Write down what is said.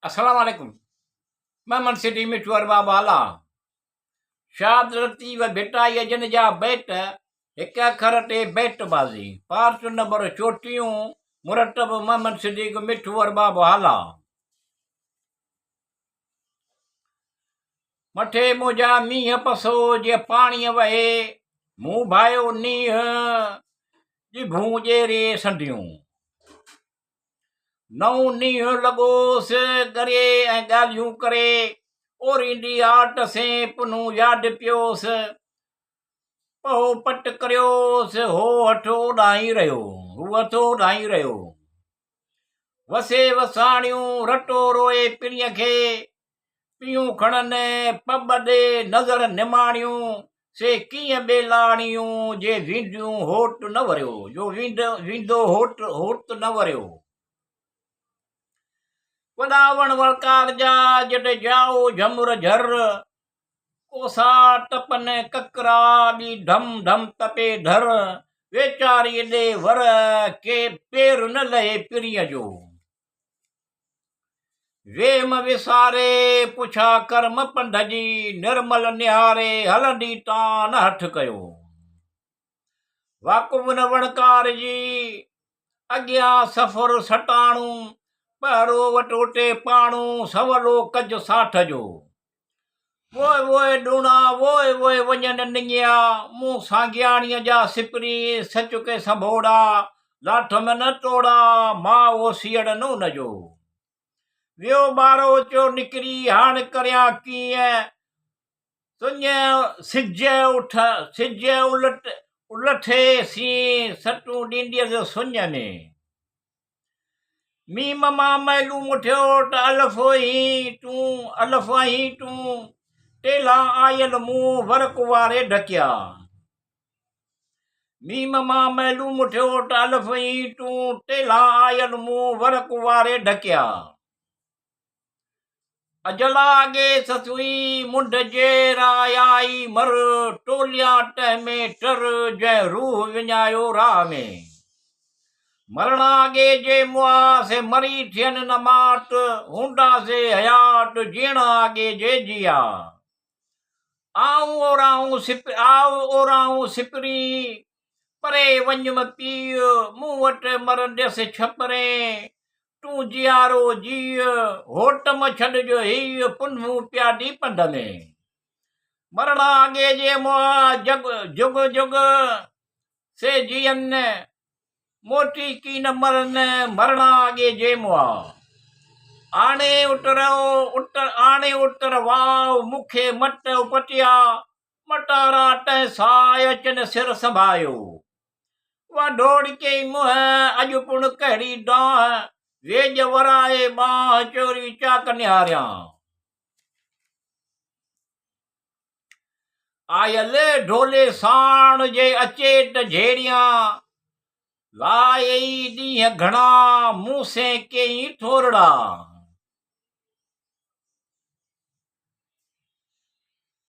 अस्सलाम वालेकुम। मैं सिटी में चुअर बाबा आला शाद लतीफ़ भिटाई जन जा बैट हिक अखर ते बैट बाज़ी पार्च नंबर चोटियूं मुरतब मोहम्मद सिद्दीक मिठू अरबाब हाला मथे मुंहिंजा मींहं पसो जे पाणीअ वहे मूं भायो नींहं ॼिभूं ॼेरे संडियूं नऊं नींहं लॻोसि करे ऐं ॻाल्हियूं करे ओरींदी आट से पुनूं यादि पियोसि पहो पट करियोसि हो हथो ॾाहीं रहियो वसे वसाणियूं रटो रोए पिणीअ खे पियूं खणनि पब ॾे नज़र निमाणियूं से कीअं ॿेलाणियूं जे वींदियूं होट न वरियो जो वींदो होट न वरियो वॾा वण वणकार जा जॾहिं जाओ झमुर झर कोसा टपन ककरा ॾी ढम ढम तपे धर वेचारी ॾे वर के पेर न लहे पिरीअ जो वेम विसारे पुछा कर्म पंध जी निर्मल निहारे हलंदी तान हठ कयो वाकुब न वणकार जी अॻियां सफ़र सटाणू पहिरो वटोटे पाणू सवलो कज साठ जो वोए डूणा वोए वञनि निंगिया मूं साॻियाणीअ जा सिपरी सच के संभोड़ा लाठ में न तोड़ा मां वो सीअड़ न उन जो वियो ॿारो चो निकिरी हाण करियां कीअं सिज उलथे सी सटूं ॾींदीअसि सुञ में मीम मां मैलू मुठियो त अलफ़ आहीं तूं टेला आयल मूं वरक वारे ढकिया मीम मां मैलू मुठियो त अलफ़ आहीं तूं टेला आयल मूं वरक वारे ढकिया अजला गे ससुई मुंड जेर आई मर टोलिया टह में टर जंहिं रूह विञायो राह में मरणा गे जे मुआ से मरी थियन न माट हूंदा से हयात जीणा गे जे जिया आऊं ओराऊं सिपरी परे वञ पीउ मूं वटि मरंदसि छपरे तूं जियारो जीउ होटम छॾिजो हीउ पुनूं प्यादी पंध में मरणा गे जे मुआ जुग जुग से जियन मोटी की न मरन मरणा आगे जे मुआ आणे उतर वाव मुखे मट उपटिया मटारा टह साय अचन सिर संभायो वा ढोड़ के मुंह अॼु पुण कहिड़ी डांह वेज वराए बाह चोरी चाक निहारियां आयल ढोले साण जे अचे त झेड़ियां लाए ॾींहं घणा मूं से कई थोरड़ा